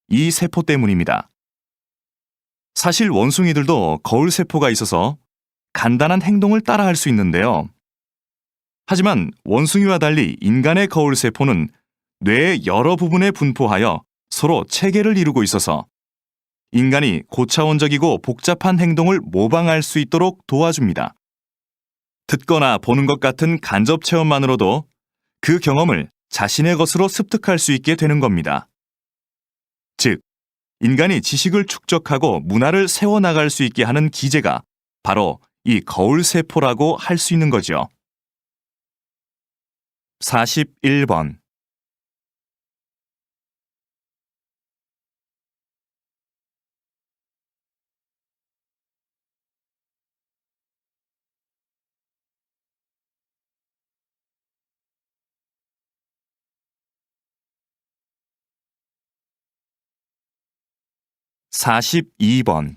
이 세포 때문입니다. 사실 원숭이들도 거울세포가 있어서 간단한 행동을 따라할 수 있는데요. 하지만 원숭이와 달리 인간의 거울세포는 뇌의 여러 부분에 분포하여 서로 체계를 이루고 있어서 인간이 고차원적이고 복잡한 행동을 모방할 수 있도록 도와줍니다. 듣거나 보는 것 같은 간접 체험만으로도 그 경험을 자신의 것으로 습득할 수 있게 되는 겁니다. 즉, 인간이 지식을 축적하고 문화를 세워나갈 수 있게 하는 기제가 바로 이 거울세포라고 할 수 있는 거죠. 41번. (42번)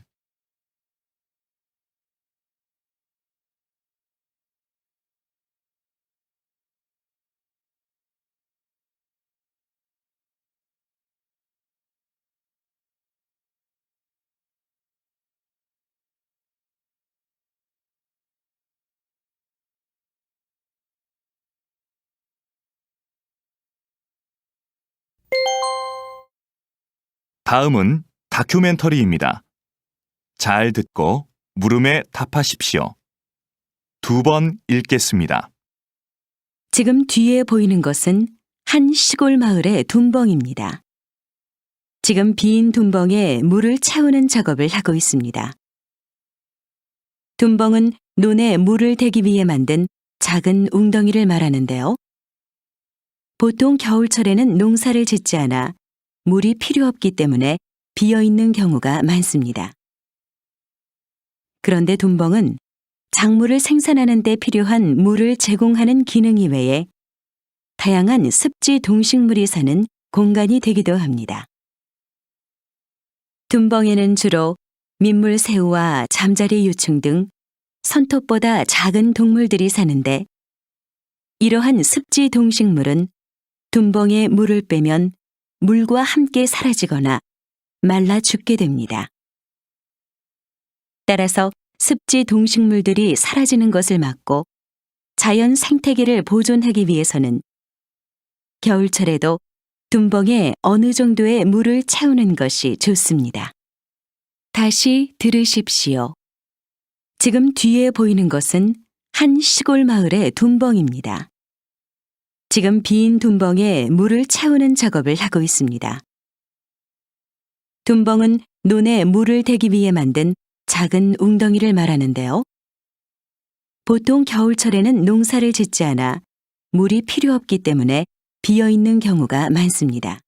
다음은 다큐멘터리입니다. 잘 듣고 물음에 답하십시오. 2번 읽겠습니다. 지금 뒤에 보이는 것은 한 시골 마을의 둔벙입니다. 지금 빈 둔벙에 물을 채우는 작업을 하고 있습니다. 둔벙은 논에 물을 대기 위해 만든 작은 웅덩이를 말하는데요. 보통 겨울철에는 농사를 짓지 않아 물이 필요 없기 때문에 비어 있는 경우가 많습니다. 그런데 둔벙은 작물을 생산하는 데 필요한 물을 제공하는 기능 이외에 다양한 습지 동식물이 사는 공간이 되기도 합니다. 둔벙에는 주로 민물새우와 잠자리 유충 등 손톱보다 작은 동물들이 사는데 이러한 습지 동식물은 둔벙에 물을 빼면 물과 함께 사라지거나 말라 죽게 됩니다. 따라서 습지 동식물들이 사라지는 것을 막고 자연 생태계를 보존하기 위해서는 겨울철에도 둔벙에 어느 정도의 물을 채우는 것이 좋습니다. 다시 들으십시오. 지금 뒤에 보이는 것은 한 시골 마을의 둔벙입니다. 지금 빈 둔벙에 물을 채우는 작업을 하고 있습니다. 둔벙은 논에 물을 대기 위해 만든 작은 웅덩이를 말하는데요. 보통 겨울철에는 농사를 짓지 않아 물이 필요 없기 때문에 비어 있는 경우가 많습니다.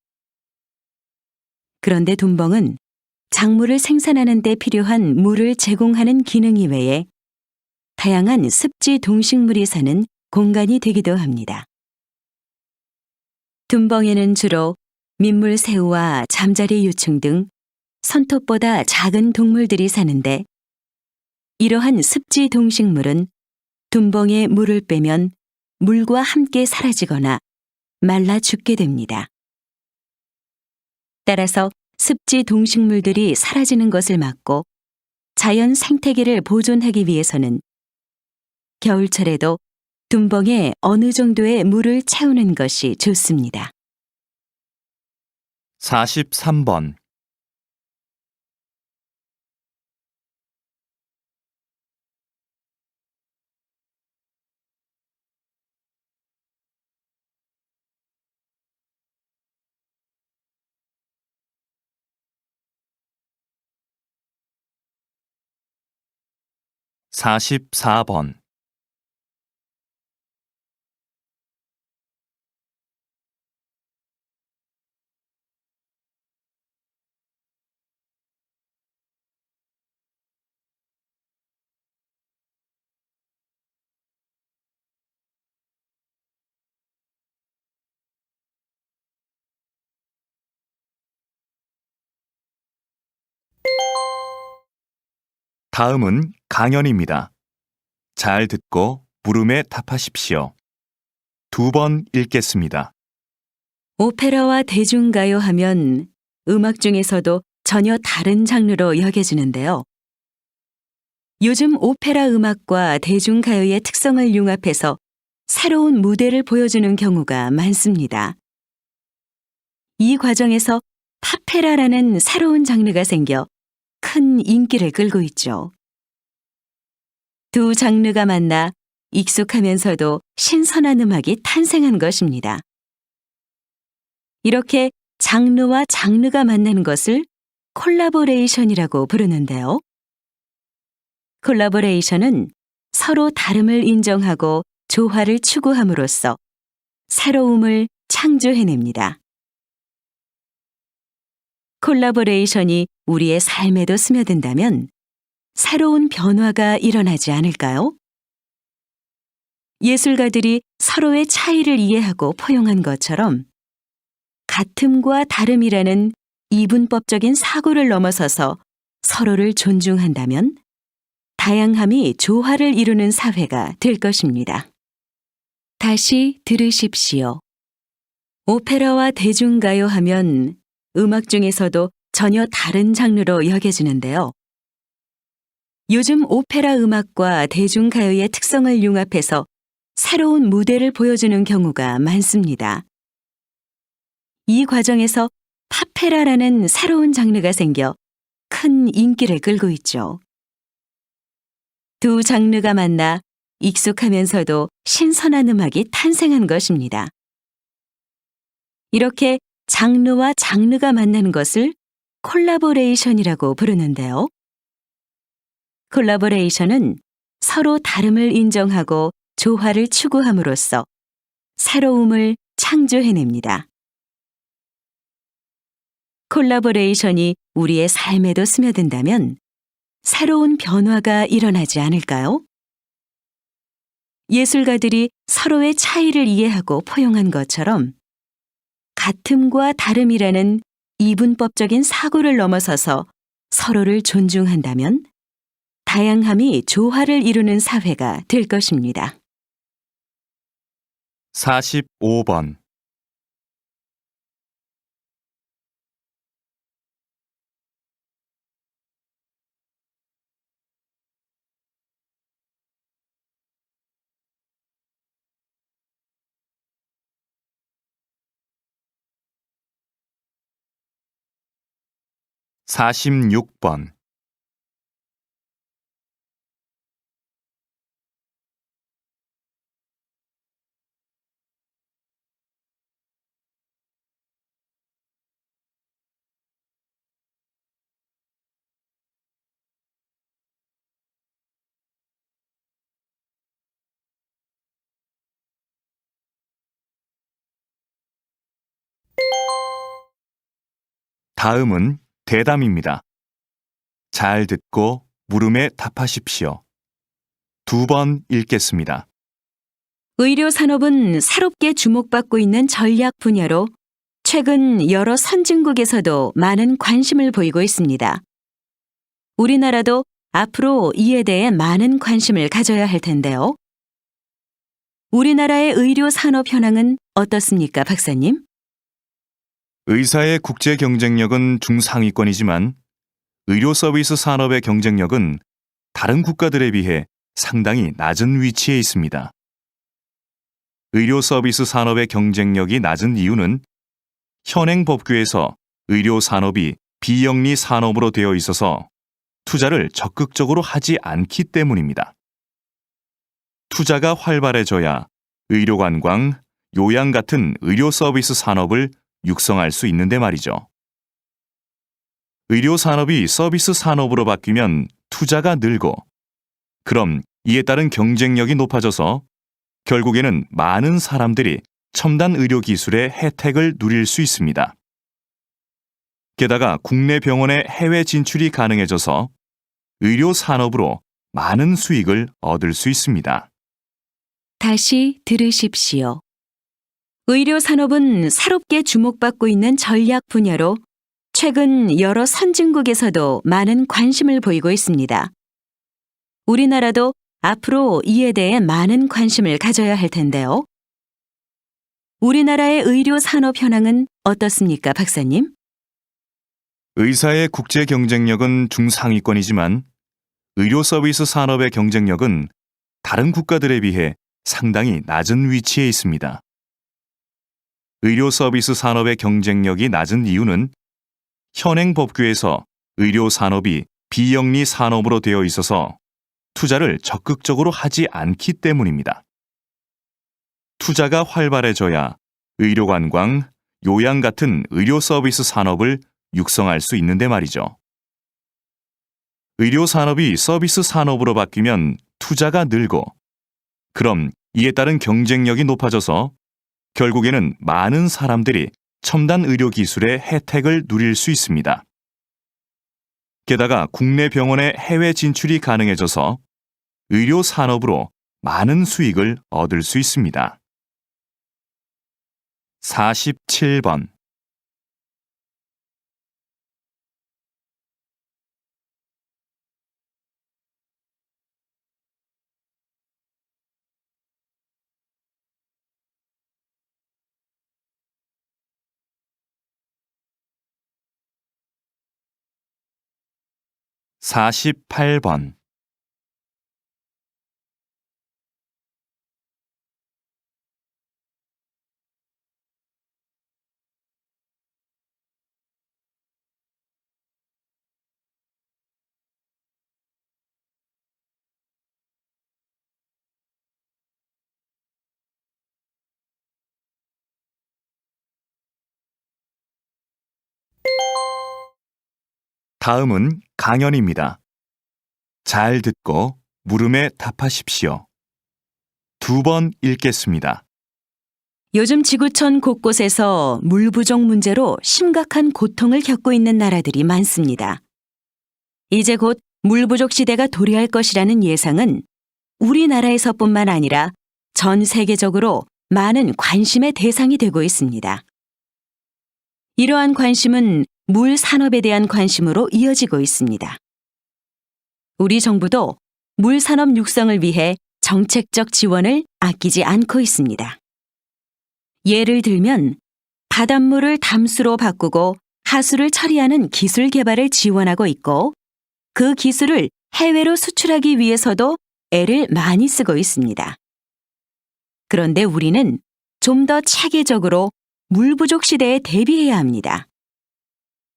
그런데 둔벙은 작물을 생산하는 데 필요한 물을 제공하는 기능 이외에 다양한 습지 동식물이 사는 공간이 되기도 합니다. 둔벙에는 주로 민물새우와 잠자리 유충 등 손톱보다 작은 동물들이 사는데, 이러한 습지 동식물은 둔벙에 물을 빼면 물과 함께 사라지거나 말라 죽게 됩니다. 따라서 습지 동식물들이 사라지는 것을 막고 자연 생태계를 보존하기 위해서는 겨울철에도 둔벙에 어느 정도의 물을 채우는 것이 좋습니다. 43번. 44번. 다음은 강연입니다. 잘 듣고 물음에 답하십시오. 2번 읽겠습니다. 오페라와 대중가요 하면 음악 중에서도 전혀 다른 장르로 여겨지는데요. 요즘 오페라 음악과 대중가요의 특성을 융합해서 새로운 무대를 보여주는 경우가 많습니다. 이 과정에서 파페라라는 새로운 장르가 생겨 큰 인기를 끌고 있죠. 두 장르가 만나 익숙하면서도 신선한 음악이 탄생한 것입니다. 이렇게 장르와 장르가 만나는 것을 콜라보레이션이라고 부르는데요. 콜라보레이션은 서로 다름을 인정하고 조화를 추구함으로써 새로움을 창조해냅니다. 콜라보레이션이 우리의 삶에도 스며든다면 새로운 변화가 일어나지 않을까요? 예술가들이 서로의 차이를 이해하고 포용한 것처럼 같음과 다름이라는 이분법적인 사고를 넘어서서 서로를 존중한다면 다양함이 조화를 이루는 사회가 될 것입니다. 다시 들으십시오. 오페라와 대중가요 하면 음악 중에서도 전혀 다른 장르로 여겨지는데요. 요즘 오페라 음악과 대중가요의 특성을 융합해서 새로운 무대를 보여주는 경우가 많습니다. 이 과정에서 파페라라는 새로운 장르가 생겨 큰 인기를 끌고 있죠. 두 장르가 만나 익숙하면서도 신선한 음악이 탄생한 것입니다. 이렇게 장르와 장르가 만나는 것을 콜라보레이션이라고 부르는데요. 콜라보레이션은 서로 다름을 인정하고 조화를 추구함으로써 새로움을 창조해냅니다. 콜라보레이션이 우리의 삶에도 스며든다면 새로운 변화가 일어나지 않을까요? 예술가들이 서로의 차이를 이해하고 포용한 것처럼 같음과 다름이라는 이분법적인 사고를 넘어서서 서로를 존중한다면 다양함이 조화를 이루는 사회가 될 것입니다. 45번. 46번. '다음은 대담입니다. 잘 듣고 물음에 답하십시오. 2번 읽겠습니다. 의료 산업은 새롭게 주목받고 있는 전략 분야로 최근 여러 선진국에서도 많은 관심을 보이고 있습니다. 우리나라도 앞으로 이에 대해 많은 관심을 가져야 할 텐데요. 우리나라의 의료 산업 현황은 어떻습니까, 박사님? 의사의 국제 경쟁력은 중상위권이지만 의료 서비스 산업의 경쟁력은 다른 국가들에 비해 상당히 낮은 위치에 있습니다. 의료 서비스 산업의 경쟁력이 낮은 이유는 현행 법규에서 의료 산업이 비영리 산업으로 되어 있어서 투자를 적극적으로 하지 않기 때문입니다. 투자가 활발해져야 의료관광, 요양 같은 의료 서비스 산업을 육성할 수 있는데 말이죠. 의료 산업이 서비스 산업으로 바뀌면 투자가 늘고, 그럼 이에 따른 경쟁력이 높아져서 결국에는 많은 사람들이 첨단 의료 기술의 혜택을 누릴 수 있습니다. 게다가 국내 병원의 해외 진출이 가능해져서 의료 산업으로 많은 수익을 얻을 수 있습니다. 다시 들으십시오. 의료 산업은 새롭게 주목받고 있는 전략 분야로 최근 여러 선진국에서도 많은 관심을 보이고 있습니다. 우리나라도 앞으로 이에 대해 많은 관심을 가져야 할 텐데요. 우리나라의 의료 산업 현황은 어떻습니까, 박사님? 의사의 국제 경쟁력은 중상위권이지만 의료 서비스 산업의 경쟁력은 다른 국가들에 비해 상당히 낮은 위치에 있습니다. 의료 서비스 산업의 경쟁력이 낮은 이유는 현행 법규에서 의료 산업이 비영리 산업으로 되어 있어서 투자를 적극적으로 하지 않기 때문입니다. 투자가 활발해져야 의료관광, 요양 같은 의료 서비스 산업을 육성할 수 있는데 말이죠. 의료 산업이 서비스 산업으로 바뀌면 투자가 늘고, 그럼 이에 따른 경쟁력이 높아져서 결국에는 많은 사람들이 첨단 의료 기술의 혜택을 누릴 수 있습니다. 게다가 국내 병원의 해외 진출이 가능해져서 의료 산업으로 많은 수익을 얻을 수 있습니다. 47번. 사십팔 번. 다음은 강연입니다. 잘 듣고 물음에 답하십시오. 2번 읽겠습니다. 요즘 지구촌 곳곳에서 물 부족 문제로 심각한 고통을 겪고 있는 나라들이 많습니다. 이제 곧 물 부족 시대가 도래할 것이라는 예상은 우리나라에서뿐만 아니라 전 세계적으로 많은 관심의 대상이 되고 있습니다. 이러한 관심은 물 산업에 대한 관심으로 이어지고 있습니다. 우리 정부도 물 산업 육성을 위해 정책적 지원을 아끼지 않고 있습니다. 예를 들면 바닷물을 담수로 바꾸고 하수를 처리하는 기술 개발을 지원하고 있고, 그 기술을 해외로 수출하기 위해서도 애를 많이 쓰고 있습니다. 그런데 우리는 좀 더 체계적으로 물 부족 시대에 대비해야 합니다.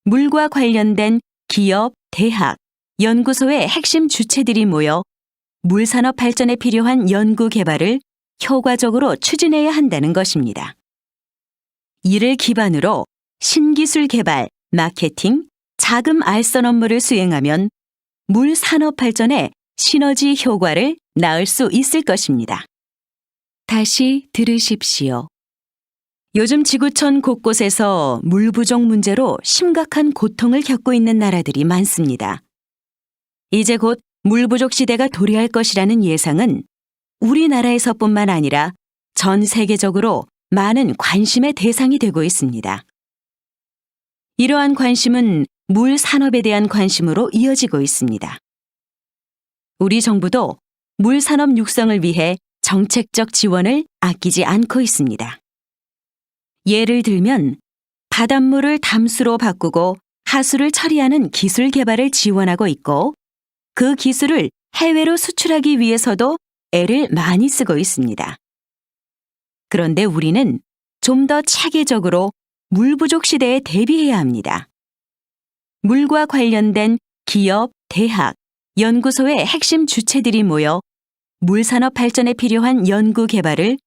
물과 관련된 기업, 대학, 연구소의 핵심 주체들이 모여 물 산업 발전에 필요한 연구 개발을 효과적으로 추진해야 한다는 것입니다. 이를 기반으로 신기술 개발, 마케팅, 자금 알선 업무를 수행하면 물 산업 발전에 시너지 효과를 낳을 수 있을 것입니다. 다시 들으십시오. 요즘 지구촌 곳곳에서 물 부족 문제로 심각한 고통을 겪고 있는 나라들이 많습니다. 이제 곧 물 부족 시대가 도래할 것이라는 예상은 우리나라에서뿐만 아니라 전 세계적으로 많은 관심의 대상이 되고 있습니다. 이러한 관심은 물 산업에 대한 관심으로 이어지고 있습니다. 우리 정부도 물 산업 육성을 위해 정책적 지원을 아끼지 않고 있습니다. 예를 들면 바닷물을 담수로 바꾸고 하수를 처리하는 기술 개발을 지원하고 있고, 그 기술을 해외로 수출하기 위해서도 애를 많이 쓰고 있습니다. 그런데 우리는 좀 더 체계적으로 물 부족 시대에 대비해야 합니다. 물과 관련된 기업, 대학, 연구소의 핵심 주체들이 모여 물 산업 발전에 필요한 연구 개발을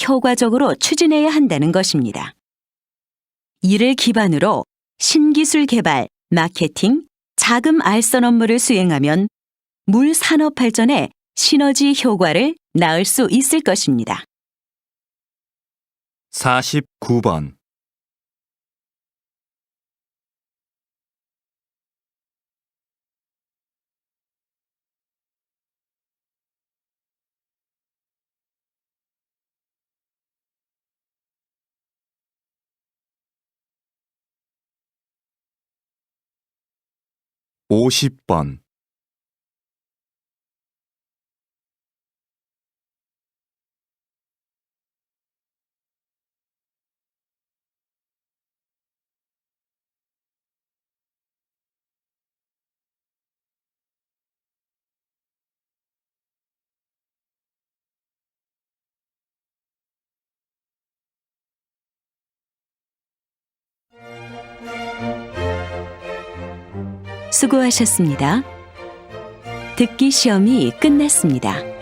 효과적으로 추진해야 한다는 것입니다. 이를 기반으로 신기술 개발, 마케팅, 자금 알선 업무를 수행하면 물 산업 발전에 시너지 효과를 낳을 수 있을 것입니다. 49번. 오십 번. 수고하셨습니다. 듣기 시험이 끝났습니다.